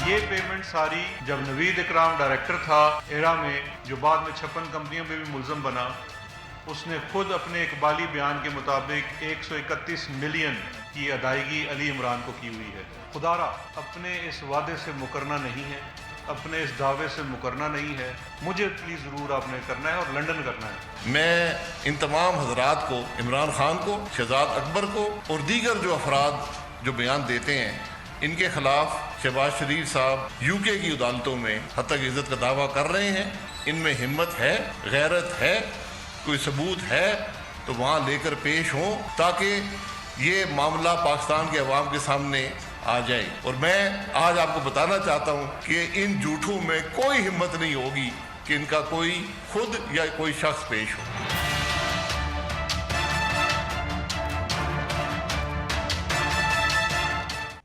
یہ پیمنٹ ساری جب نوید اکرام ڈائریکٹر تھا ایرا میں، جو بعد میں 56 کمپنیوں میں بھی ملزم بنا، اس نے خود اپنے اقبالی بیان کے مطابق 131 ملین کی ادائیگی علی عمران کو کی ہوئی ہے۔ خدا را اپنے اس وعدے سے مکرنا نہیں ہے، اپنے اس دعوے سے مکرنا نہیں ہے، مجھے پلیز ضرور آپ نے کرنا ہے اور لنڈن کرنا ہے۔ میں ان تمام حضرات کو، عمران خان کو، شہزاد اکبر کو اور دیگر جو افراد جو بیان دیتے ہیں، ان کے خلاف شہباز شریف صاحب یو کے کی عدالتوں میں حد تک عزت کا دعویٰ کر رہے ہیں۔ ان میں ہمت ہے، غیرت ہے، کوئی ثبوت ہے تو وہاں لے کر پیش ہوں تاکہ یہ معاملہ پاکستان کے عوام کے سامنے آ جائے۔ اور میں آج آپ کو بتانا چاہتا ہوں کہ ان جھوٹوں میں کوئی ہمت نہیں ہوگی کہ ان کا کوئی خود یا کوئی شخص پیش ہو۔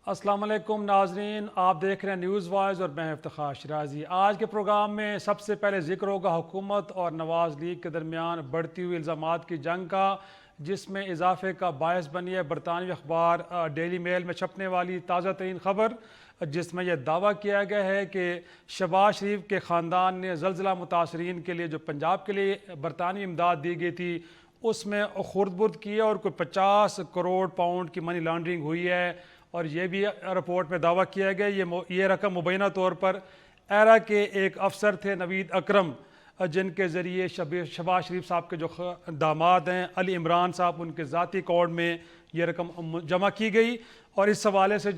السلام علیکم ناظرین، آپ دیکھ رہے ہیں نیوز وائز اور میں افتخار شرازی۔ آج کے پروگرام میں سب سے پہلے ذکر ہوگا حکومت اور نواز لیگ کے درمیان بڑھتی ہوئی الزامات کی جنگ کا، جس میں اضافے کا باعث بنی ہے برطانوی اخبار ڈیلی میل میں چھپنے والی تازہ ترین خبر، جس میں یہ دعویٰ کیا گیا ہے کہ شہباز شریف کے خاندان نے زلزلہ متاثرین کے لیے جو پنجاب کے لیے برطانوی امداد دی گئی تھی اس میں خرد برد کی ہے اور کوئی 50 کروڑ پاؤنڈ کی منی لانڈرنگ ہوئی ہے۔ اور یہ بھی رپورٹ میں دعویٰ کیا گیا یہ رقم مبینہ طور پر ایرا کے ایک افسر تھے نوید اکرم، جن کے ذریعے شہباز شریف صاحب کے جو داماد ہیں علی عمران صاحب، ان کے ذاتی اکاؤنٹ میں یہ رقم جمع کی گئی۔ اور اس حوالے سے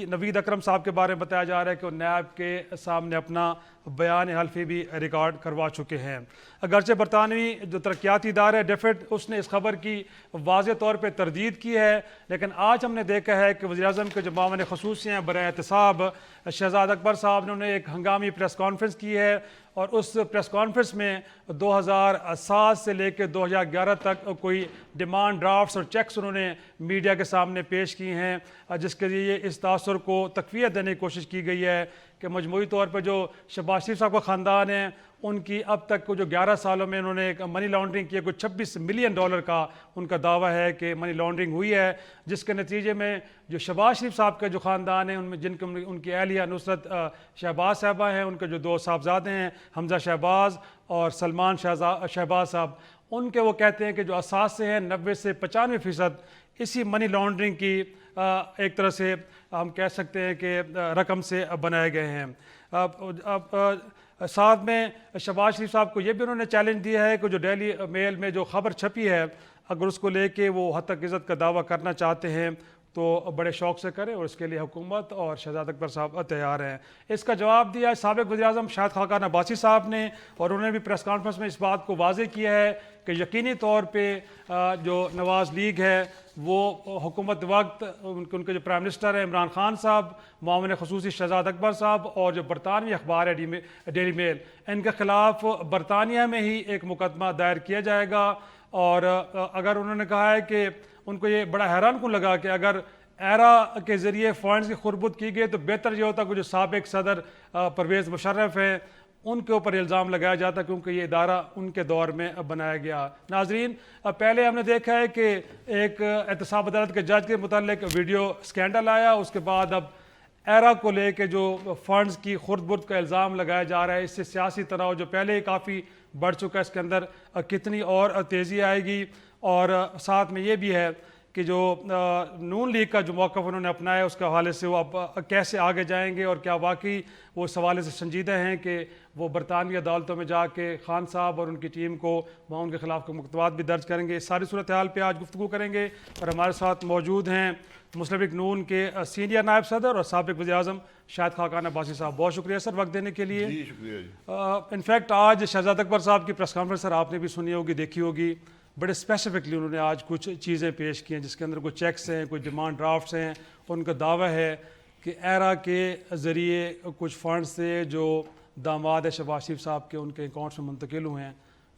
نوید اکرم صاحب کے بارے میں بتایا جا رہا ہے کہ وہ نیب کے سامنے اپنا بیان حلفی بھی ریکارڈ کروا چکے ہیں۔ اگرچہ برطانوی جو ترقیاتی ادارہ ہے ڈیفڈ، اس نے اس خبر کی واضح طور پہ تردید کی ہے، لیکن آج ہم نے دیکھا ہے کہ وزیراعظم کے جو معاون خصوصی ہیں برائے احتساب شہزاد اکبر صاحب نے ایک ہنگامی پریس کانفرنس کی ہے، اور اس پریس کانفرنس میں 2007 سے لے کے 2011 تک کوئی ڈیمانڈ ڈرافٹس اور چیکس انہوں نے میڈیا کے سامنے پیش کی ہیں، جس کے ذریعے اس تاثر کو تقویت دینے کی کوشش کی گئی ہے کہ مجموعی طور پر جو شہباز شریف صاحب کا خاندان ہے ان کی اب تک جو 11 سالوں میں انہوں نے منی لانڈرنگ کی ہے، کوئی 26 ملین ڈالر کا ان کا دعویٰ ہے کہ منی لانڈرنگ ہوئی ہے، جس کے نتیجے میں جو شہباز شریف صاحب کا جو خاندان ہے ان میں ان کی اہلیہ نصرت شہباز صاحبہ ہیں، ان کے جو 2 صاحبزادے ہیں حمزہ شہباز اور سلمان شہباز صاحب، ان کے وہ کہتے ہیں کہ جو اثاثے ہیں 90 سے 95% اسی منی لانڈرنگ کی ایک طرح سے ہم کہہ سکتے ہیں کہ رقم سے بنائے گئے ہیں۔ ساتھ میں شہباز شریف صاحب کو یہ بھی انہوں نے چیلنج دیا ہے کہ جو ڈیلی میل میں جو خبر چھپی ہے اگر اس کو لے کے وہ حد تک عزت کا دعویٰ کرنا چاہتے ہیں تو بڑے شوق سے کریں، اور اس کے لیے حکومت اور شہزاد اکبر صاحب تیار ہیں۔ اس کا جواب دیا ہے سابق وزیراعظم شاہد خاقان عباسی صاحب نے، اور انہوں نے بھی پریس کانفرنس میں اس بات کو واضح کیا ہے کہ یقینی طور پہ جو نواز لیگ ہے وہ حکومت وقت ان کے جو پرائم منسٹر ہیں عمران خان صاحب، معاون خصوصی شہزاد اکبر صاحب اور جو برطانوی اخبار ہے ڈیلی میل، ان کے خلاف برطانیہ میں ہی ایک مقدمہ دائر کیا جائے گا۔ اور اگر انہوں نے کہا ہے کہ ان کو یہ بڑا حیران کن لگا کہ اگر ایرا کے ذریعے فنڈز کی خربت کی گئی تو بہتر یہ ہوتا کہ جو سابق صدر پرویز مشرف ہیں ان کے اوپر الزام لگایا جاتا، کیونکہ یہ ادارہ ان کے دور میں بنایا گیا۔ ناظرین، پہلے ہم نے دیکھا ہے کہ ایک احتساب عدالت کے جج کے متعلق ویڈیو سکینڈل آیا، اس کے بعد اب ایرا کو لے کے جو فنڈز کی خرد برد کا الزام لگایا جا رہا ہے، اس سے سیاسی تناؤ جو پہلے ہی کافی بڑھ چکا ہے اس کے اندر کتنی اور تیزی آئے گی۔ اور ساتھ میں یہ بھی ہے کہ جو نون لیگ کا جو موقف انہوں نے اپنایا اس کے حوالے سے وہ اب کیسے آگے جائیں گے، اور کیا واقعی وہ اس حوالے سے سنجیدہ ہیں کہ وہ برطانوی عدالتوں میں جا کے خان صاحب اور ان کی ٹیم کو وہاں ان کے خلاف مقدمات بھی درج کریں گے۔ اس ساری صورتحال پہ آج گفتگو کریں گے، اور ہمارے ساتھ موجود ہیں مسلم لیگ نون کے سینئر نائب صدر اور سابق وزیر اعظم شاہد خاقان عباسی صاحب۔ بہت شکریہ سر وقت دینے کے لیے۔ جی شکریہ جی۔ انفیکٹ آج شہزاد اکبر صاحب کی پریس کانفرنس سر آپ نے بھی سنی ہوگی، دیکھی ہوگی، بڑے اسپیسیفکلی انہوں نے آج کچھ چیزیں پیش کی ہیں جس کے اندر کوئی چیکس ہیں، کوئی ڈیمانڈ ڈرافٹس ہیں، اور ان کا دعویٰ ہے کہ ایرا کے ذریعے کچھ فنڈز سے جو داماد ہے شہباز شریف صاحب کے ان کے اکاؤنٹس میں منتقل ہوئے ہیں۔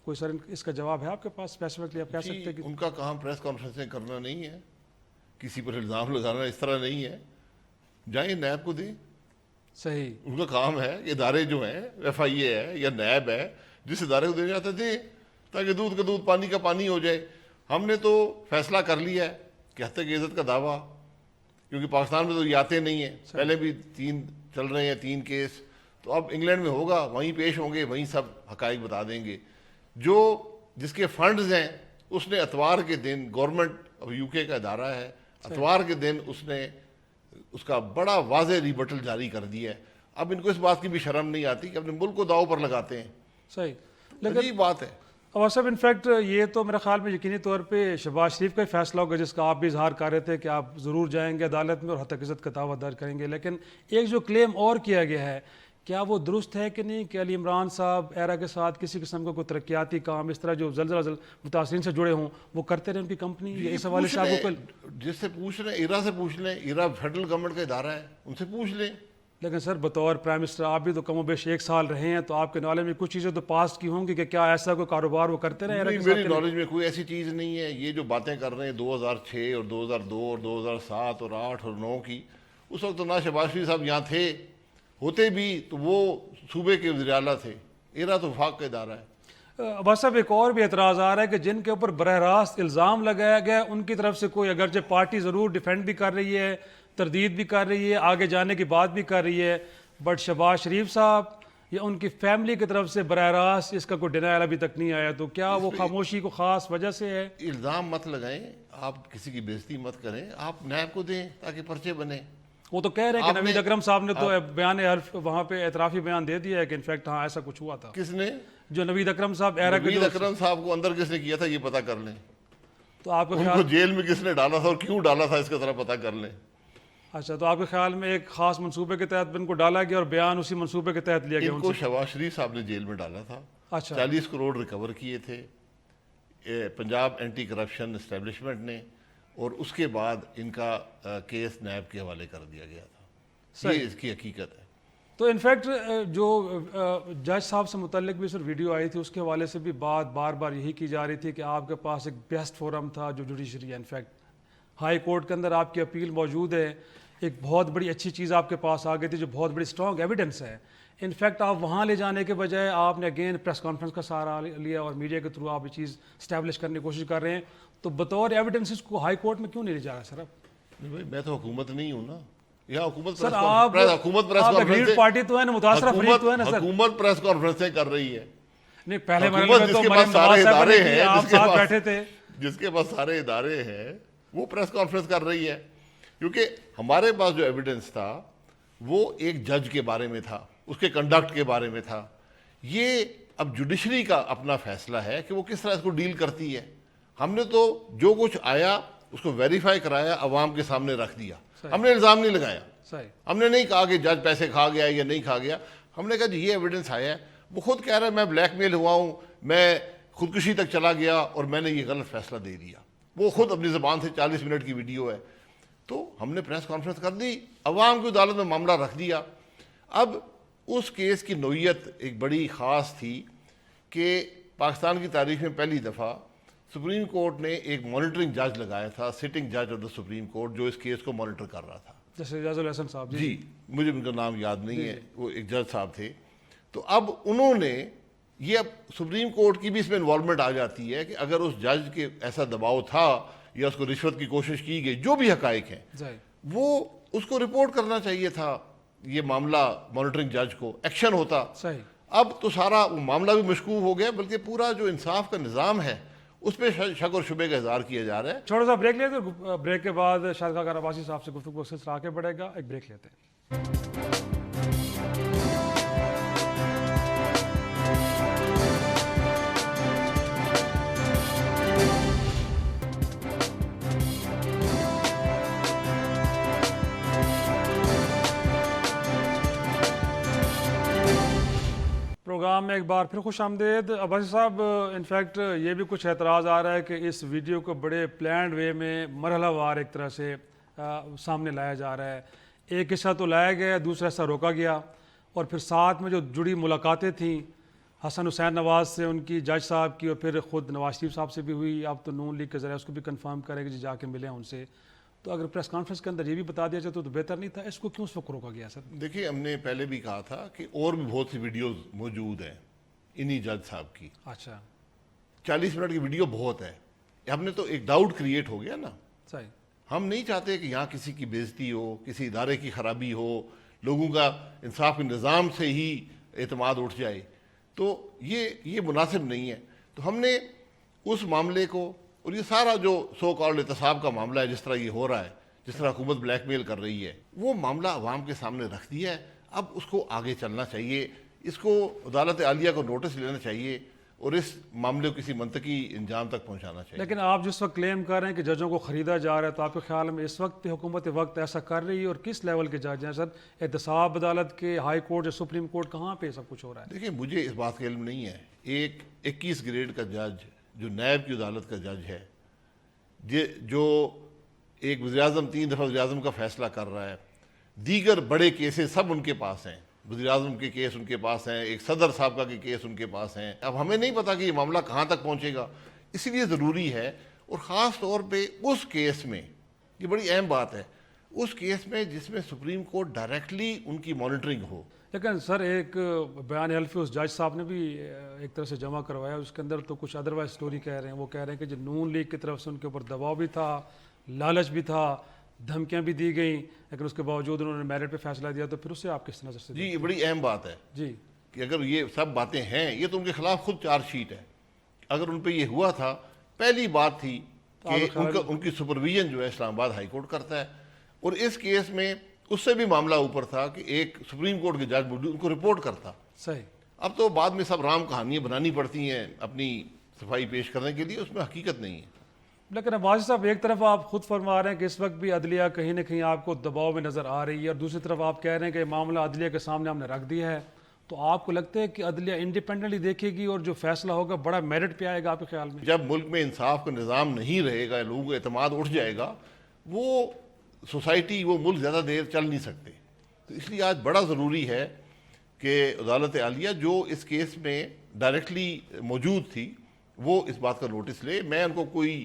کوئی سر اس کا جواب ہے آپ کے پاس اسپیسیفکلی؟ آپ کہہ سکتے ہیں کہ ان کا کام پریس کانفرنسیں کرنا نہیں ہے، کسی پر الزام لگانا اس طرح نہیں ہے، جائیں نیب کو دیں، صحیح ان کا کام ہے۔ ادارے جو ہیں ایف آئی اے ہے یا نیب ہے، جس ادارے کو دینا چاہتے دیں تاکہ دودھ کا دودھ پانی کا پانی ہو جائے۔ ہم نے تو فیصلہ کر لیا ہے کہ حد تک عزت کا دعویٰ، کیونکہ پاکستان میں تو یہ آتے نہیں ہیں، پہلے بھی 3 چل رہے ہیں 3 کیس، تو اب انگلینڈ میں ہوگا، وہیں پیش ہوں گے، وہیں سب حقائق بتا دیں گے. جس کے فنڈز ہیں اس نے اتوار کے دن، گورنمنٹ اب یو کے کا ادارہ ہے، اتوار کے دن اس نے اس کا بڑا واضح ریبٹل جاری کر دیا ہے. اب ان کو اس بات کی بھی شرم نہیں آتی کہ اپنے ملک کو داؤ پر لگاتے ہیں. صحیح، عجیب بات ہے. اور صاحب انفیکٹ یہ تو میرے خیال میں یقینی طور پہ شہباز شریف کا ہی فیصلہ ہوگا، جس کا آپ بھی اظہار کر رہے تھے کہ آپ ضرور جائیں گے عدالت میں اور حتیٰ عزت کا دعویٰ درج کریں گے. لیکن ایک جو کلیم اور کیا گیا ہے، کیا وہ درست ہے کہ نہیں کہ علی عمران صاحب ایرا کے ساتھ کسی قسم کا کوئی ترقیاتی کام اس طرح جو زلزلہ متاثرین سے جڑے ہوں وہ کرتے رہے ان کی کمپنی؟ یا اس حوالے سے آپ کو جس سے پوچھ لیں، ایرا سے پوچھ لیں، ایرا فیڈرل گورنمنٹ کا ادارہ ہے، ان سے پوچھ لیں. لیکن سر بطور پرائم منسٹر آپ بھی تو کم و بیش 1 سال رہے ہیں، تو آپ کے نالج میں کچھ چیزیں تو پاس کی ہوں گی کہ کیا ایسا کوئی کاروبار وہ کرتے رہے؟ میری نالج میں کوئی ایسی چیز نہیں ہے. یہ جو باتیں کر رہے ہیں 2006 اور 2002 اور 2007 اور 8 اور 9 کی، اس وقت تو نہ شہباز شریف صاحب یہاں تھے، ہوتے بھی تو وہ صوبے کے وزیر اعلیٰ تھے. ایرا تو وفاق کا ادارہ ہے. بس اب ایک اور بھی اعتراض آ رہا ہے کہ جن کے اوپر براہ راست الزام لگایا گیا ان کی طرف سے کوئی، اگرچہ پارٹی ضرور ڈیفینڈ بھی کر رہی ہے، تردید بھی کر رہی ہے، آگے جانے کی بات بھی کر رہی ہے، بٹ شہباز شریف صاحب یا ان کی فیملی کی طرف سے براہ راست اس کا کوئی ڈینائل ابھی تک نہیں آیا. تو کیا وہ خاموشی کو خاص وجہ سے ہے؟ الزام مت لگائیں، آپ کسی کی بےزتی مت کریں، آپ نیب کو دیں تاکہ پرچے بنے. وہ تو کہہ رہے ہیں کہ نوید اکرم صاحب نے تو بیان حلف وہاں پہ اعترافی بیان دے دیا ہے کہ انفیکٹ ہاں ایسا کچھ ہوا تھا. کس نے؟ جو نوید اکرم صاحب ایرا کے. نوید اکرم صاحب کو اندر کس نے کیا تھا یہ پتہ کر لیں. تو آپ ان کو جیل میں کس نے ڈالا تھا اور کیوں ڈالا تھا اس کا ذرا پتہ کر لیں. اچھا، تو آپ کے خیال میں ایک خاص منصوبے کے تحت ان کو ڈالا گیا اور بیان اسی منصوبے کے تحت لیا گیا؟ ان کو شہباز شریف صاحب نے جیل میں ڈالا تھا. اچھا، 40 کروڑ ریکور کیے تھے پنجاب اینٹی کرپشن اسٹیبلشمنٹ نے، اور اس کے بعد ان کا کیس نیب کے حوالے کر دیا گیا تھا. یہ اس کی حقیقت ہے. تو انفیکٹ جو جج صاحب سے متعلق بھی سر ویڈیو آئی تھی، اس کے حوالے سے بھی بات بار بار یہی کی جا رہی تھی کہ آپ کے پاس ایک بیسٹ فورم تھا جو جوڈیشری ہے. انفیکٹ ہائی کورٹ کے اندر آپ کی اپیل موجود ہے، ایک بہت بڑی اچھی چیز آپ کے پاس آ گئی تھی جو بہت بڑی اسٹرانگ ایویڈنس ہے. انفیکٹ آپ وہاں لے جانے کے بجائے آپ نے اگین پریس کانفرنس کا سہارا لیا اور میڈیا کے تھرو آپ یہ چیز اسٹیبلش کرنے کی کوشش کر رہے ہیں. تو بطور ایویڈنس اس کو ہائی کورٹ میں کیوں نہیں لے جا رہا سر؟ اب میں تو حکومت نہیں ہوں نا. یہاں حکومت سر آپ پارٹی تو ہے نا، متاثرہ فریق تو ہے نا سر. حکومت پریس کانفرنسیں کر رہی ہے. نہیں، پہلے مرحلے میں تو سارے ادارے ہیں، آپ ساتھ بیٹھے تھے، جس کے پاس سارے ادارے ہیں وہ پریس کانفرنس کر رہی ہے. کیونکہ ہمارے پاس جو ایویڈنس تھا وہ ایک جج کے بارے میں تھا، اس کے کنڈکٹ کے بارے میں تھا. یہ اب جوڈیشری کا اپنا فیصلہ ہے کہ وہ کس طرح اس کو ڈیل کرتی ہے. ہم نے تو جو کچھ آیا اس کو ویریفائی کرایا، عوام کے سامنے رکھ دیا. ہم نے الزام نہیں لگایا. ہم نے نہیں کہا کہ جج پیسے کھا گیا یا نہیں کھا گیا. ہم نے کہا جی یہ ایویڈنس آیا ہے. وہ خود کہہ رہا ہے میں بلیک میل ہوا ہوں، میں خودکشی تک چلا گیا اور میں نے یہ غلط فیصلہ دے دیا. وہ خود اپنی زبان سے 40 منٹ کی ویڈیو ہے. تو ہم نے پریس کانفرنس کر دی، عوام کی عدالت میں معاملہ رکھ دیا. اب اس کیس کی نوعیت ایک بڑی خاص تھی کہ پاکستان کی تاریخ میں پہلی دفعہ سپریم کورٹ نے ایک مانیٹرنگ جج لگایا تھا، سٹنگ جج آف دا سپریم کورٹ، جو اس کیس کو مانیٹر کر رہا تھا. جیسے اعجاز الحسن صاحب جی، مجھے ان کا نام یاد نہیں ہے، وہ ایک جج صاحب تھے. تو اب انہوں نے یہ، اب سپریم کورٹ کی بھی اس میں انوالومنٹ آ جاتی ہے کہ اگر اس جج کے ایسا دباؤ تھا یا اس کو رشوت کی کوشش کی گئی، جو بھی حقائق ہیں وہ اس کو رپورٹ کرنا چاہیے تھا. یہ معاملہ مانیٹرنگ جج کو ایکشن ہوتا. اب تو سارا وہ معاملہ بھی مشکوک ہو گیا، بلکہ پورا جو انصاف کا نظام ہے اس پہ شک اور شبے کا اظہار کیا جا رہا ہے. چھوٹا سا بریک لیتے ہیں، بریک کے بعد شاہد خاکر عباسی صاحب سے گفتگو سلسلہ آگے بڑھے گا. ایک بریک لیتے ہیں. پروگرام میں ایک بار پھر خوش آمدید. عباسی صاحب، انفیکٹ یہ بھی کچھ اعتراض آ رہا ہے کہ اس ویڈیو کو بڑے پلانڈ وے میں مرحلہ وار ایک طرح سے سامنے لایا جا رہا ہے. ایک حصہ تو لایا گیا، دوسرا حصہ روکا گیا، اور پھر ساتھ میں جو جڑی ملاقاتیں تھیں حسن حسین نواز سے، ان کی جج صاحب کی، اور پھر خود نواز شریف صاحب سے بھی ہوئی. آپ تو نون لیگ کے ذریعے اس کو بھی کنفرم کریں کہ جا کے ملیں ان سے. تو اگر پریس کانفرنس کے اندر یہ بھی بتا دیا جائے تو بہتر نہیں تھا؟ اس کو کیوں اس وقت روکا گیا سر؟ دیکھیے، ہم نے پہلے بھی کہا تھا کہ اور بھی بہت سی ویڈیوز موجود ہیں انہی جج صاحب کی. اچھا، 40 منٹ کی ویڈیو بہت ہے. ہم نے تو ایک ڈاؤٹ کریٹ ہو گیا نا. صحیح. ہم نہیں چاہتے کہ یہاں کسی کی بےزتی ہو، کسی ادارے کی خرابی ہو، لوگوں کا انصاف کے نظام سے ہی اعتماد اٹھ جائے، تو یہ مناسب نہیں ہے۔ تو ہم نے اس معاملے کو، اور یہ سارا جو سو کالڈ احتساب کا معاملہ ہے، جس طرح یہ ہو رہا ہے، جس طرح حکومت بلیک میل کر رہی ہے، وہ معاملہ عوام کے سامنے رکھ دیا ہے۔ اب اس کو آگے چلنا چاہیے، اس کو عدالت عالیہ کو نوٹس لینا چاہیے اور اس معاملے کو کسی منطقی انجام تک پہنچانا چاہیے۔ لیکن آپ جس وقت کلیم کر رہے ہیں کہ ججوں کو خریدا جا رہا ہے، تو آپ کے خیال میں اس وقت حکومت وقت ایسا کر رہی ہے، اور کس لیول کے جج ہیں سر؟ احتساب عدالت کے، ہائی کورٹ یا سپریم کورٹ، کہاں پہ سب کچھ ہو رہا ہے؟ دیکھیں، مجھے اس بات کا علم نہیں ہے، ایک 21 گریڈ کا جج جو نیب کی عدالت کا جج ہے، جو ایک وزیراعظم 3 دفعہ وزیراعظم کا فیصلہ کر رہا ہے، دیگر بڑے کیسز سب ان کے پاس ہیں، وزیراعظم کے کیس ان کے پاس ہیں، ایک صدر صاحب کا کے کیس ان کے پاس ہیں۔ اب ہمیں نہیں پتا کہ یہ معاملہ کہاں تک پہنچے گا، اسی لیے ضروری ہے، اور خاص طور پہ اس کیس میں، یہ بڑی اہم بات ہے، اس کیس میں جس میں سپریم کورٹ ڈائریکٹلی ان کی مانیٹرنگ ہو۔ لیکن سر ایک بیان حلفی اس جج صاحب نے بھی ایک طرح سے جمع کروایا، اس کے اندر تو کچھ ادروائز سٹوری کہہ رہے ہیں۔ وہ کہہ رہے ہیں کہ جو نون لیگ کی طرف سے ان کے اوپر دباؤ بھی تھا، لالچ بھی تھا، دھمکیاں بھی دی گئیں، لیکن اس کے باوجود انہوں نے میرٹ پہ فیصلہ دیا۔ تو پھر اس سے آپ کس نظر سے؟ جی، یہ بڑی اہم بات ہے جی، کہ اگر یہ سب باتیں ہیں، یہ تو ان کے خلاف خود چارج شیٹ ہے۔ اگر ان پہ یہ ہوا تھا، پہلی بات تھی کہ ان کی سپرویژن جو ہے اسلام آباد ہائی کورٹ کرتا ہے، اور اس کیس میں اس سے بھی معاملہ اوپر تھا کہ ایک سپریم کورٹ کے جج ان کو رپورٹ کرتا۔ صحیح۔ اب تو بعد میں سب رام کہانیاں بنانی پڑتی ہیں اپنی صفائی پیش کرنے کے لیے، اس میں حقیقت نہیں ہے۔ لیکن اب واجد صاحب، ایک طرف آپ خود فرما رہے ہیں کہ اس وقت بھی عدلیہ کہیں نہ کہیں آپ کو دباؤ میں نظر آ رہی ہے، اور دوسری طرف آپ کہہ رہے ہیں کہ یہ معاملہ عدلیہ کے سامنے ہم نے رکھ دیا ہے، تو آپ کو لگتا ہے کہ عدلیہ انڈیپینڈنٹلی دیکھے گی اور جو فیصلہ ہوگا بڑا میرٹ پہ آئے گا آپ کے خیال میں؟ جب ملک میں انصاف کا نظام نہیں رہے گا، لوگوں کا اعتماد اٹھ جائے گا، وہ سوسائٹی، وہ ملک زیادہ دیر چل نہیں سکتے۔ تو اس لیے آج بڑا ضروری ہے کہ عدالت عالیہ جو اس کیس میں ڈائریکٹلی موجود تھی، وہ اس بات کا نوٹس لے۔ میں ان کو کوئی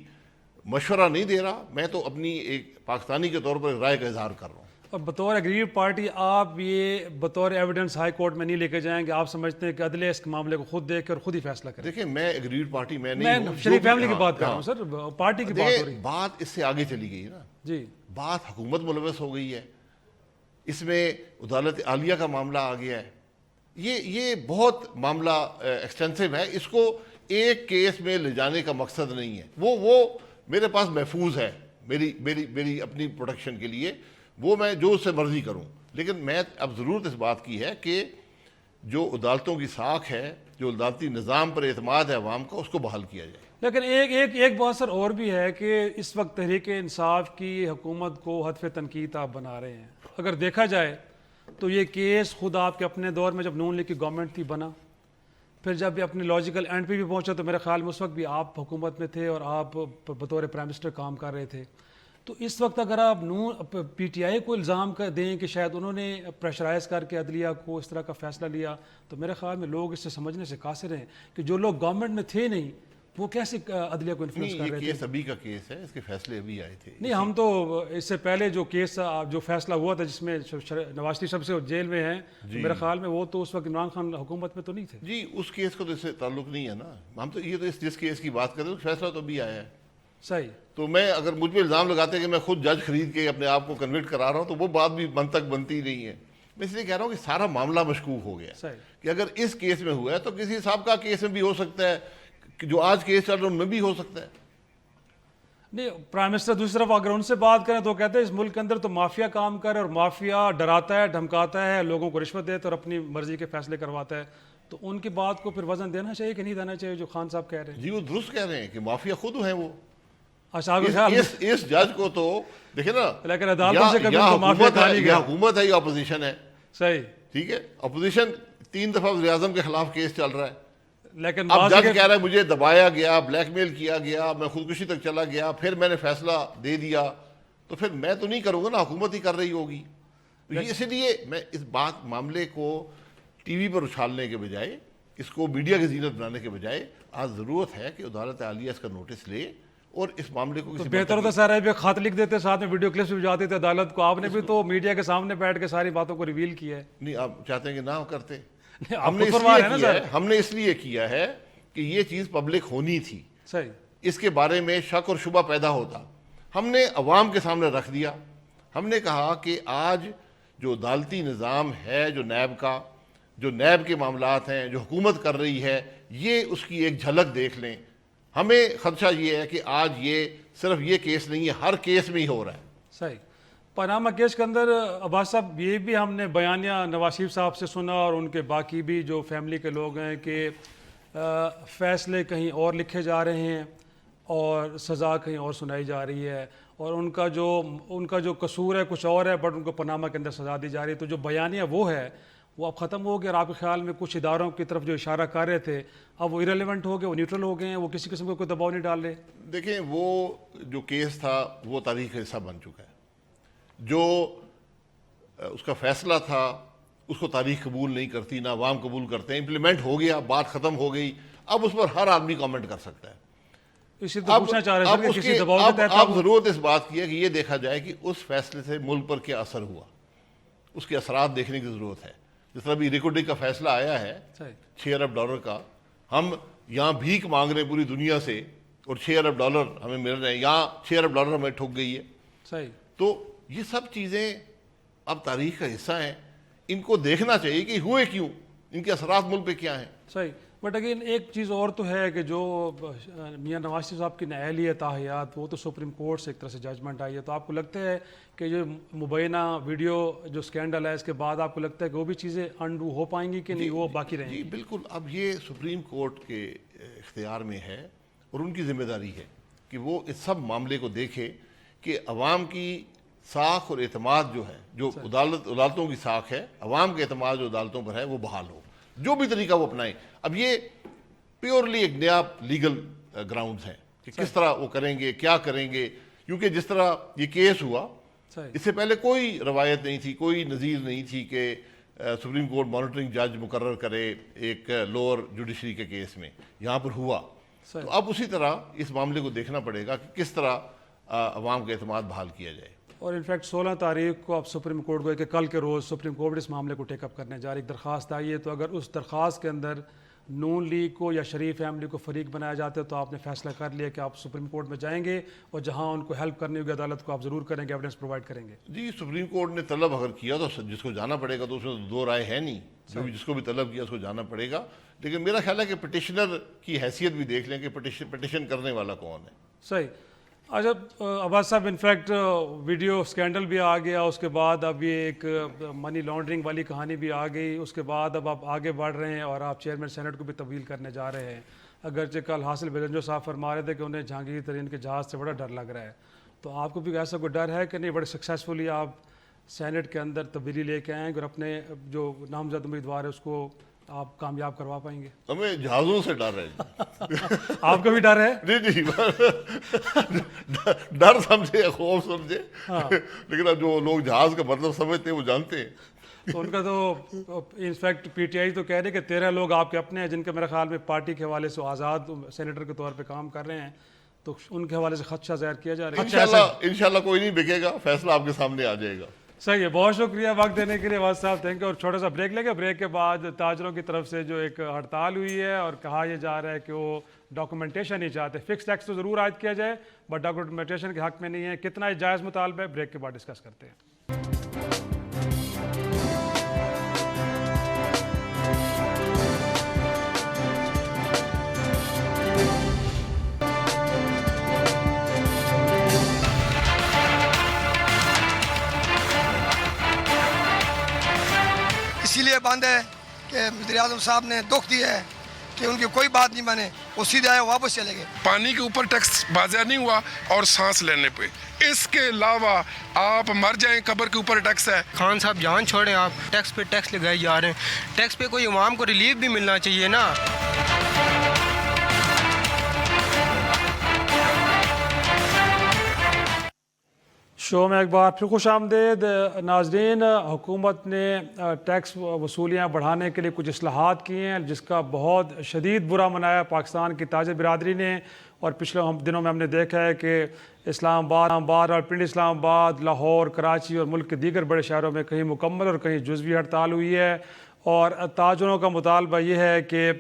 مشورہ نہیں دے رہا، میں تو اپنی ایک پاکستانی کے طور پر رائے کا اظہار کر رہا ہوں۔ اور بطور ایگریڈ پارٹی آپ یہ بطور ایویڈنس ہائی کورٹ میں نہیں لے کے جائیں گے؟ آپ سمجھتے ہیں کہ عدلیہ اس معاملے کو خود دیکھ کر خود ہی فیصلہ کرے؟ دیکھیں، میں ایگریڈ پارٹی میں نہیں ہوں، شریف فیملی کی بات کر رہا ہوں سر، پارٹی کی بات ہو رہی ہے۔ بات اس سے آگے چلی گئی نا، جی، بات حکومت ملوث ہو گئی ہے، اس میں عدالت عالیہ کا معاملہ آ گیا ہے۔ یہ بہت معاملہ ایکسٹینسو ہے، اس کو ایک کیس میں لے جانے کا مقصد نہیں ہے۔ وہ میرے پاس محفوظ ہے، میری اپنی پروٹیکشن کے لیے، وہ میں جو اس سے مرضی کروں۔ لیکن میں اب ضرورت اس بات کی ہے کہ جو عدالتوں کی ساکھ ہے، جو عدالتی نظام پر اعتماد ہے عوام کا، اس کو بحال کیا جائے۔ لیکن ایک بات سر اور بھی ہے کہ اس وقت تحریک انصاف کی حکومت کو ہدف تنقید آپ بنا رہے ہیں۔ اگر دیکھا جائے تو یہ کیس خود آپ کے اپنے دور میں جب نون لیگ کی گورنمنٹ تھی بنا، پھر جب یہ اپنے لاجیکل اینڈ پہ بھی پہنچا تو میرے خیال میں اس وقت بھی آپ حکومت میں تھے اور آپ بطور پرائم منسٹر کام کر رہے تھے۔ تو اس وقت اگر آپ پی ٹی آئی کو الزام دیں کہ شاید انہوں نے پریشرائز کر کے عدلیہ کو اس طرح کا فیصلہ لیا، تو میرے خیال میں لوگ اس سے سمجھنے سے قاصر ہیں کہ جو لوگ گورنمنٹ میں تھے نہیں، وہ کیسے عدلیہ کو انفلوئنس کر رہے تھے؟ یہ کیس ابھی کا کیس ہے، اس کے فیصلے ابھی آئے تھے۔ نہیں، ہم تو اس سے پہلے جو کیس جو فیصلہ ہوا تھا جس میں نواز شریف سب سے جیل میں ہیں، میرے خیال میں وہ تو اس وقت عمران خان حکومت میں تو نہیں تھے۔ جی، اس کیس کا تو اس سے تعلق نہیں ہے نا، ہم تو یہ تو جس کیس کی بات کر رہے ہیں فیصلہ تو ابھی آیا ہے۔ صحیح۔ تو میں اگر مجھ پہ الزام لگاتے ہیں کہ میں خود جج خرید کے اپنے آپ کو کنوکٹ کرا رہا ہوں، تو وہ بات بھی منطق بنتی نہیں ہے۔ میں اس لیے کہہ رہا ہوں کہ سارا معاملہ مشکوک ہو گیا کہ اگر اس کیس میں ہوا ہے تو کسی سابقہ کیس میں بھی ہو سکتا ہے، کہ جو آج کیس چل رہا ہے ان میں بھی ہو سکتا ہے۔ نہیں، پرائم منسٹر دوسری طرف اگر ان سے بات کریں تو کہتے ہیں اس ملک کے اندر تو مافیا کام کرے، اور مافیا ڈراتا ہے، دھمکاتا ہے، لوگوں کو رشوت دیتا ہے اور اپنی مرضی کے فیصلے کرواتا ہے۔ تو ان کی بات کو پھر وزن دینا چاہیے کہ نہیں دینا چاہیے جو خان صاحب کہہ رہے ہیں؟ جی، وہ درست کہہ رہے ہیں کہ مافیا خود ہیں وہ۔ اچھا، اس جج کو تو دیکھیں نا، لیکن عدالتوں سے کبھی تو مافیا کہا نہیں گیا۔ حکومت ہے یا اپوزیشن ہے؟ صحیح، ٹھیک ہے، اپوزیشن 3 دفعہ وزیر اعظم کے خلاف کیس چل رہا ہے، لیکن اب جج کہہ رہا ہے مجھے دبایا گیا، بلیک میل کیا گیا، میں خودکشی تک چلا گیا، پھر میں نے فیصلہ دے دیا، تو پھر میں تو نہیں کروں گا نا، حکومت ہی کر رہی ہوگی۔ اسی لیے میں اس معاملے کو ٹی وی پر اچھالنے کے بجائے، اس کو میڈیا کی زینت بنانے کے بجائے، آج ضرورت ہے کہ عدالت عالیہ اس کا نوٹس لے اور اس معاملے کو بہتر ہوتا سر ہے خط لکھ دیتے، ساتھ میں ویڈیو کلپس بھی جاتے تھے عدالت کو۔ آپ نے بھی تو میڈیا کے سامنے بیٹھ کے ساری باتوں کو ریویل کیا ہے۔ نہیں، آپ چاہتے ہیں کہ نہ کرتے؟ ہم نے اس لیے کیا ہے کہ یہ چیز پبلک ہونی تھی، صحیح، اس کے بارے میں شک اور شبہ پیدا ہوتا، ہم نے عوام کے سامنے رکھ دیا۔ ہم نے کہا کہ آج جو عدالتی نظام ہے جو نیب کا، جو نیب کے معاملات ہیں، جو حکومت کر رہی ہے، یہ اس کی ایک جھلک دیکھ لیں۔ ہمیں خدشہ یہ ہے کہ آج یہ صرف یہ کیس نہیں ہے، ہر کیس میں ہی ہو رہا ہے۔ صحیح۔ پاناما کیس کے اندر عباس صاحب یہ بھی ہم نے بیانیہ نواز شریف صاحب سے سنا اور ان کے باقی بھی جو فیملی کے لوگ ہیں کہ فیصلے کہیں اور لکھے جا رہے ہیں اور سزا کہیں اور سنائی جا رہی ہے، اور ان کا جو قصور ہے کچھ اور ہے، بٹ ان کو پاناما کے اندر سزا دی جا رہی ہے۔ تو جو بیانیہ وہ ہے وہ اب ختم ہو گیا، اور آپ کے خیال میں کچھ اداروں کی طرف جو اشارہ کر رہے تھے اب وہ ایریلیونٹ ہو گئے، وہ نیوٹرل ہو گئے ہیں، وہ کسی قسم کا کوئی دباؤ نہیں ڈال رہے؟ دیکھیں، وہ جو کیس تھا وہ تاریخ کا حصہ بن چکا ہے۔ جو اس کا فیصلہ تھا اس کو تاریخ قبول نہیں کرتی، نہ عوام قبول کرتے ہیں۔ امپلیمنٹ ہو گیا، بات ختم ہو گئی، اب اس پر ہر آدمی کامنٹ کر سکتا ہے۔ اسی تو پوچھنا چاہ رہے تھے کہ کسی دباؤ کے تحت اب ضرورت اس بات کی ہے کہ یہ دیکھا جائے کہ اس فیصلے سے ملک پر کیا اثر ہوا، اس کے اثرات دیکھنے کی ضرورت ہے۔ جس طرح بھی ریکارڈنگ کا فیصلہ آیا ہے $6 ارب کا، ہم یہاں بھیک مانگ رہے ہیں پوری دنیا سے اور $6 ارب ہمیں مل رہے ہیں، یہاں $6 ارب ہمیں ٹھک گئی ہے۔ صحیح۔ تو یہ سب چیزیں اب تاریخ کا حصہ ہیں، ان کو دیکھنا چاہیے کہ ہوئے کیوں، ان کے اثرات ملک پہ کیا ہیں۔ صحیح۔ بٹ اگین ایک چیز اور تو ہے کہ جو میاں نواز شریف صاحب کی نااہلی ہے تاحیات، وہ تو سپریم کورٹ سے ایک طرح سے ججمنٹ آئی ہے، تو آپ کو لگتا ہے کہ جو مبینہ ویڈیو جو سکینڈل ہے اس کے بعد آپ کو لگتا ہے کہ وہ بھی چیزیں انڈو ہو پائیں گی کہ نہیں، وہ باقی رہیں گی؟ جی بالکل، اب یہ سپریم کورٹ کے اختیار میں ہے اور ان کی ذمہ داری ہے کہ وہ اس سب معاملے کو دیکھے کہ عوام کی ساکھ اور اعتماد جو ہے، جو عدالتوں کی ساکھ ہے، عوام کے اعتماد جو عدالتوں پر ہے وہ بحال ہو، جو بھی طریقہ وہ اپنائیں۔ اب یہ پیورلی ایک نیا لیگل گراؤنڈز ہیں کہ کس طرح وہ کریں گے، کیا کریں گے، کیونکہ جس طرح یہ کیس ہوا اس سے پہلے کوئی روایت نہیں تھی، کوئی نظیر نہیں تھی کہ سپریم کورٹ مانیٹرنگ جج مقرر کرے ایک لوور جوڈیشری کے کیس میں، یہاں پر ہوا۔ تو اب اسی طرح اس معاملے کو دیکھنا پڑے گا کہ کس طرح عوام کا اعتماد بحال کیا جائے۔ اور انفیکٹ 16 تاریخ کو اب سپریم کورٹ کو کہ کل کے روز سپریم کورٹ اس معاملے کو ٹیک اپ کرنے جا رہی، ایک درخواست آئی ہے، تو اگر اس درخواست کے اندر نون لیگ کو یا شریف فیملی کو فریق بنایا جاتا ہے تو آپ نے فیصلہ کر لیا کہ آپ سپریم کورٹ میں جائیں گے اور جہاں ان کو ہیلپ کرنی ہوگی عدالت کو آپ ضرور کریں گے، ایویڈنس پرووائڈ کریں گے؟ جی سپریم کورٹ نے طلب اگر کیا تو جس کو جانا پڑے گا، تو اس میں تو دو رائے ہے نہیں، جس کو بھی طلب کیا اس کو جانا پڑے گا۔ لیکن میرا خیال ہے کہ پٹیشنر کی حیثیت بھی دیکھ لیں کہ پٹیشن کرنے والا کون ہے۔ صحیح۔ اچھا عباس صاحب، انفیکٹ ویڈیو سکینڈل بھی آ گیا، اس کے بعد اب یہ ایک منی لانڈرنگ والی کہانی بھی آ گئی، اس کے بعد اب آپ آگے بڑھ رہے ہیں اور آپ چیئرمین سینٹ کو بھی تبدیل کرنے جا رہے ہیں، اگرچہ کل حاصل بیلنجو صاحب فرما رہے تھے کہ انہیں جہانگیر ترین کے جہاز سے بڑا ڈر لگ رہا ہے، تو آپ کو بھی ایسا کوئی ڈر ہے کہ نہیں بڑے سکسیزفلی آپ سینٹ کے اندر تبدیلی لے کے آئیں گے اور اپنے جو نامزد امیدوار ہے اس کو آپ کامیاب کروا پائیں گے؟ ہمیں جہازوں سے ڈر ہے۔ آپ کا بھی ڈر ہے؟ جی ڈر سمجھے، خوف سمجھے، لیکن اب جو لوگ جہاز کا مطلب سمجھتے ہیں وہ جانتے ہیں۔ تو ان کا تو انفیکٹ پی ٹی آئی تو کہہ رہے کہ 13 لوگ آپ کے اپنے ہیں جن کے میرے خیال میں پارٹی کے حوالے سے آزاد سینیٹر کے طور پہ کام کر رہے ہیں، تو ان کے حوالے سے خدشہ ظاہر کیا جا رہا ہے۔ انشاءاللہ کوئی نہیں بکے گا، فیصلہ آپ کے سامنے آ جائے گا۔ صحیح ہے، بہت شکریہ وقت دینے کے لیے عباس صاحب، تھینک یو۔ اور چھوٹا سا بریک لے گا، بریک کے بعد تاجروں کی طرف سے جو ایک ہڑتال ہوئی ہے اور کہا یہ جا رہا ہے کہ وہ ڈاکومنٹیشن نہیں چاہتے، فکس ٹیکس تو ضرور عائد کیا جائے بٹ ڈاکومنٹیشن کے حق میں نہیں ہے، کتنا جائز مطالبہ ہے، بریک کے بعد ڈسکس کرتے ہیں۔ اسی لیے بند ہے کہ وزیر اعظم صاحب نے دکھ دیا ہے کہ ان کی کوئی بات نہیں مانے، وہ سیدھے آئے واپس چلے گئے۔ پانی کے اوپر ٹیکس واضح نہیں ہوا اور سانس لینے پہ، اس کے علاوہ آپ مر جائیں قبر کے اوپر ٹیکس ہے۔ خان صاحب جان چھوڑیں، آپ ٹیکس پہ ٹیکس لگائے جا رہے ہیں، ٹیکس پہ کوئی عوام کو ریلیف بھی ملنا چاہیے نا۔ شو میں ایک بار پھر خوش آمدید ناظرین۔ حکومت نے ٹیکس وصولیاں بڑھانے کے لیے کچھ اصلاحات کی ہیں جس کا بہت شدید برا منایا پاکستان کی تاجر برادری نے، اور پچھلے دنوں میں ہم نے دیکھا ہے کہ اسلام آباد اور پنڈ اسلام آباد، لاہور، کراچی اور ملک کے دیگر بڑے شہروں میں کہیں مکمل اور کہیں جزوی ہڑتال ہوئی ہے، اور تاجروں کا مطالبہ یہ ہے کہ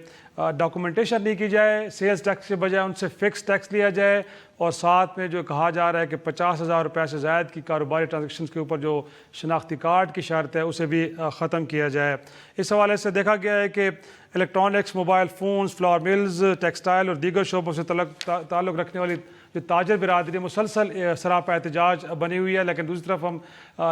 ڈاکومنٹیشن نہیں کی جائے، سیلز ٹیکس کے بجائے ان سے فکس ٹیکس لیا جائے، اور ساتھ میں جو کہا جا رہا ہے کہ 50,000 روپے سے زائد کی کاروباری ٹرانزیکشنز کے اوپر جو شناختی کارڈ کی شرط ہے اسے بھی ختم کیا جائے۔ اس حوالے سے دیکھا گیا ہے کہ electronics, mobile phones, flower mills, textile اور دیگر شعبوں سے تعلق رکھنے والی جو تاجر برادری مسلسل سراپا احتجاج بنی ہوئی ہے، لیکن دوسری طرف ہم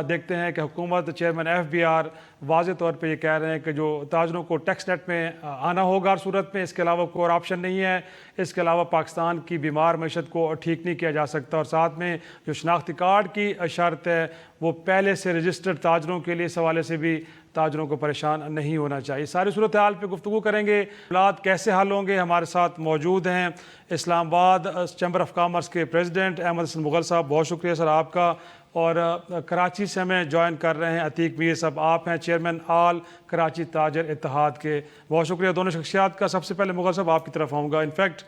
دیکھتے ہیں کہ حکومت، چیئرمین FBR واضح طور پہ یہ کہہ رہے ہیں کہ جو تاجروں کو ٹیکس نیٹ میں آنا ہوگا ہر صورت میں، اس کے علاوہ کوئی اور آپشن نہیں ہے، اس کے علاوہ پاکستان کی بیمار معیشت کو ٹھیک نہیں کیا جا سکتا، اور ساتھ میں جو شناختی کارڈ کی شرط ہے وہ پہلے سے رجسٹرڈ تاجروں کے لیے، اس حوالے سے بھی تاجروں کو پریشان نہیں ہونا چاہیے۔ ساری صورتحال پہ گفتگو کریں گے، معاملات کیسے حل ہوں گے۔ ہمارے ساتھ موجود ہیں اسلام آباد چیمبر آف کامرس کے پریزیڈنٹ احمد حسن مغل صاحب، بہت شکریہ سر آپ کا، اور کراچی سے ہمیں جوائن کر رہے ہیں عتیق میر صاحب، آپ ہیں چیئرمین آل کراچی تاجر اتحاد کے، بہت شکریہ دونوں شخصیات کا۔ سب سے پہلے مغل صاحب آپ کی طرف آؤں گا۔ انفیکٹ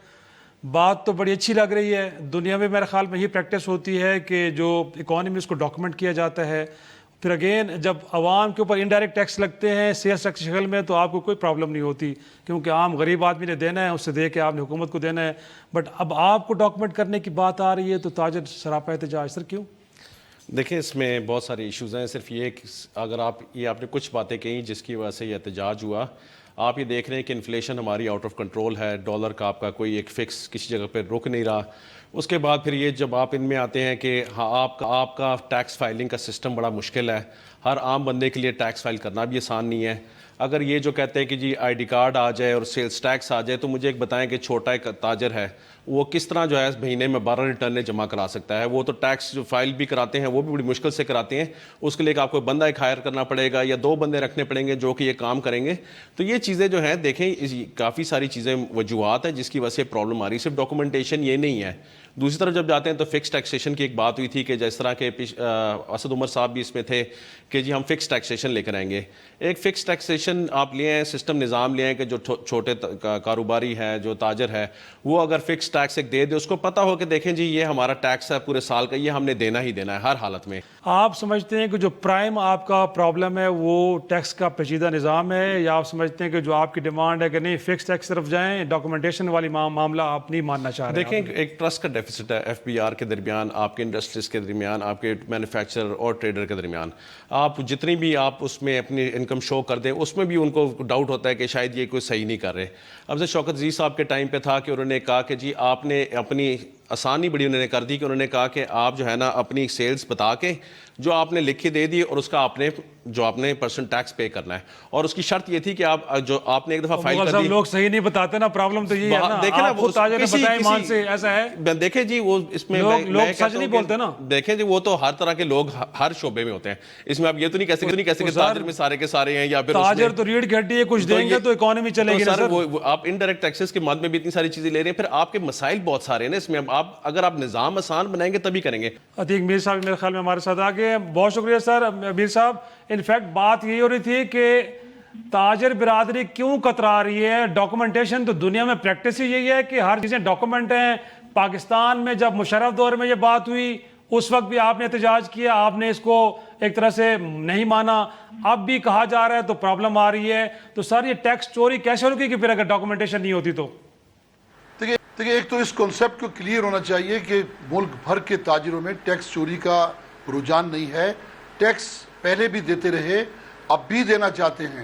بات تو بڑی اچھی لگ رہی ہے، دنیا میں میرے خیال میں یہ پریکٹس ہوتی ہے کہ جو اکانومی اس کو ڈاکومنٹ کیا جاتا ہے، پھر اگین جب عوام کے اوپر انڈائریکٹ ٹیکس لگتے ہیں سیلز ٹیکس کی شکل میں تو آپ کو کوئی پرابلم نہیں ہوتی، کیونکہ عام غریب آدمی نے دینا ہے، اس سے دے کے آپ نے حکومت کو دینا ہے۔ بٹ اب آپ کو ڈاکومنٹ کرنے کی بات آ رہی ہے تو تاجر سراپا احتجاج، سر کیوں؟ دیکھیں اس میں بہت سارے ایشوز ہیں، صرف یہ کہ اگر آپ نے کچھ باتیں کہیں جس کی وجہ سے یہ احتجاج ہوا، آپ یہ دیکھ رہے ہیں کہ انفلیشن ہماری آؤٹ آف کنٹرول ہے، ڈالر کا آپ کا کوئی ایک فکس کسی جگہ پہ رک نہیں رہا۔ اس کے بعد پھر یہ جب آپ ان میں آتے ہیں کہ ہاں آپ کا ٹیکس فائلنگ کا سسٹم بڑا مشکل ہے، ہر عام بندے کے لیے ٹیکس فائل کرنا بھی آسان نہیں ہے۔ اگر یہ جو کہتے ہیں کہ جی ID کارڈ آ جائے اور سیلز ٹیکس آ جائے، تو مجھے ایک بتائیں کہ چھوٹا ایک تاجر ہے وہ کس طرح جو ہے مہینے میں 12 ریٹرنیں جمع کرا سکتا ہے؟ وہ تو ٹیکس جو فائل بھی کراتے ہیں وہ بھی بڑی مشکل سے کراتے ہیں، اس کے لیے آپ کو بندہ ایک ہائر کرنا پڑے گا یا 2 بندے رکھنے پڑیں گے جو کہ یہ کام کریں گے۔ تو یہ چیزیں جو ہیں دیکھیں کافی ساری چیزیں وجوہات ہیں جس کی وجہ سے پرابلم آ رہی، صرف ڈاکومنٹیشن یہ نہیں ہے۔ دوسری طرف جب جاتے ہیں تو فکس ٹیکسیشن کی ایک بات ہوئی تھی کہ جس طرح کے اسد عمر صاحب بھی اس میں تھے کہ جی ہم فکس ٹیکسیشن لے کر آئیں گے۔ ایک فکس ٹیکسیشن آپ لے آئیں، سسٹم نظام لے آئیں کہ جو چھوٹے کاروباری ہے، جو تاجر ہے، وہ اگر فکس ٹیکس ایک دے اس کو پتہ ہو کہ دیکھیں جی یہ ہمارا ٹیکس ہے پورے سال کا، یہ ہم نے دینا ہی دینا ہے ہر حالت میں۔ آپ سمجھتے ہیں کہ جو پرائم آپ کا پرابلم ہے وہ ٹیکس کا پیچیدہ نظام ہے، یا آپ سمجھتے ہیں کہ جو آپ کی ڈیمانڈ ہے کہ نہیں فکس ٹیکس طرف جائیں، ڈاکومنٹیشن والی معاملہ آپ نہیں ماننا چاہ رہے ہیں؟ دیکھیں ایک ٹرسٹ کا ڈیفیسٹ ہے FBR کے درمیان، آپ کے انڈسٹریز کے درمیان، آپ کے مینوفیکچرر اور ٹریڈر کے درمیان۔ آپ جتنی بھی آپ اس میں اپنی انکم شو کر دیں، اس میں بھی ان کو ڈاؤٹ ہوتا ہے کہ شاید یہ کوئی صحیح نہیں کر رہے۔ اب سے شوکت عزیز صاحب کے ٹائم پہ تھا کہ انہوں نے کہا کہ جی آپ نے اپنی آسانی بڑی انہوں نے کر دی کہ انہوں نے کہا کہ آپ جو ہے نا اپنی سیلز بتا کے جو آپ نے لکھ کے دے دی اور اس کا آپ نے پرسنٹ ٹیکس پے کرنا ہے، اور اس کی شرط یہ تھی کہ آپ نے ایک دفعہ فائل کر دی۔ لوگ صحیح نہیں بتاتے نا، پرابلم تو یہ ہے نا، دیکھیں نا آپ خود تاجر نے بتایا ایمان سے ایسا ہے۔ دیکھیں جی وہ اس میں لوگ سچ نہیں بولتے نا۔ دیکھیں جی وہ تو ہر طرح کے لوگ ہر شعبے میں ہوتے ہیں، اس میں آپ یہ تو نہیں کہہ سکتے کہ تاجر میں سارے کے سارے ہیں، یا پھر تاجر تو ریڑھ کی ہڈی ہے، کچھ دیں گے تو اکانومی چلے گی نا سر۔ آپ انڈائریکٹ ٹیکسز کے مد میں بھی اتنی ساری چیزیں لے رہے ہیں، پھر آپ کے مسائل بہت سارے ہیں نا اس میں۔ اگر آپ نظام آسان بنائیں گے تبھی کریں گے۔ عتیق میر صاحب میرے خیال میں ہمارے ساتھ آگے ہیں، بہت شکریہ سر میر صاحب۔ انفیکٹ بات یہی ہو رہی تھی کہ تاجر برادری کیوں کترا رہی ہے؟ ڈاکومنٹیشن تو دنیا میں پریکٹس ہی یہی ہے کہ ہر چیزیں ڈاکومنٹ ہیں۔ پاکستان میں جب مشرف دور میں یہ بات ہوئی اس وقت بھی آپ نے احتجاج کیا، آپ نے اس کو ایک طرح سے نہیں مانا، اب بھی کہا جا رہا ہے تو پرابلم آ رہی ہے۔ تو سر یہ ٹیکس چوری کیسے ہوگی کہ پھر اگر ڈاکومنٹیشن نہیں ہوتی تو؟ دیکھیں ایک تو اس کنسیپٹ کو کلیئر ہونا چاہیے کہ ملک بھر کے تاجروں میں ٹیکس چوری کا رجحان نہیں ہے، ٹیکس پہلے بھی دیتے رہے، اب بھی دینا چاہتے ہیں۔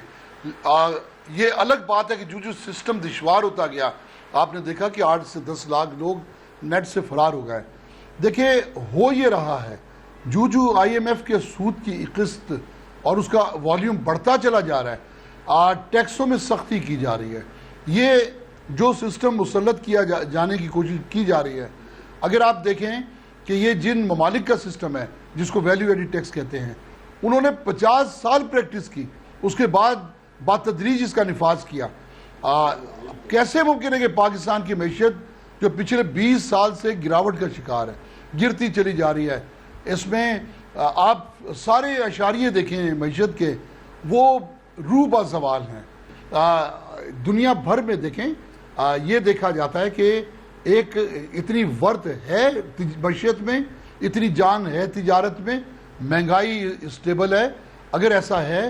یہ الگ بات ہے کہ جو سسٹم دشوار ہوتا گیا، آپ نے دیکھا کہ 8 سے 10 لاکھ لوگ نیٹ سے فرار ہو گئے۔ دیکھیں ہو یہ رہا ہے، جو IMF کے سود کی قسط اور اس کا والیوم بڑھتا چلا جا رہا ہے، ٹیکسوں میں سختی کی جا رہی ہے، یہ جو سسٹم مسلط کیا جانے کی کوشش کی جا رہی ہے۔ اگر آپ دیکھیں کہ یہ جن ممالک کا سسٹم ہے جس کو ویلیو ایڈڈ ٹیکس کہتے ہیں، انہوں نے 50 سال پریکٹس کی، اس کے بعد بتدریج اس کا نفاذ کیا۔ کیسے ممکن ہے کہ پاکستان کی معیشت جو پچھلے 20 سال سے گراوٹ کا شکار ہے، گرتی چلی جا رہی ہے، اس میں آپ سارے اشاریے دیکھیں معیشت کے، وہ روح با زوال ہیں۔ دنیا بھر میں دیکھیں یہ دیکھا جاتا ہے کہ ایک اتنی ورت ہے معیشت میں، اتنی جان ہے تجارت میں، مہنگائی اسٹیبل ہے۔ اگر ایسا ہے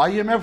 IMF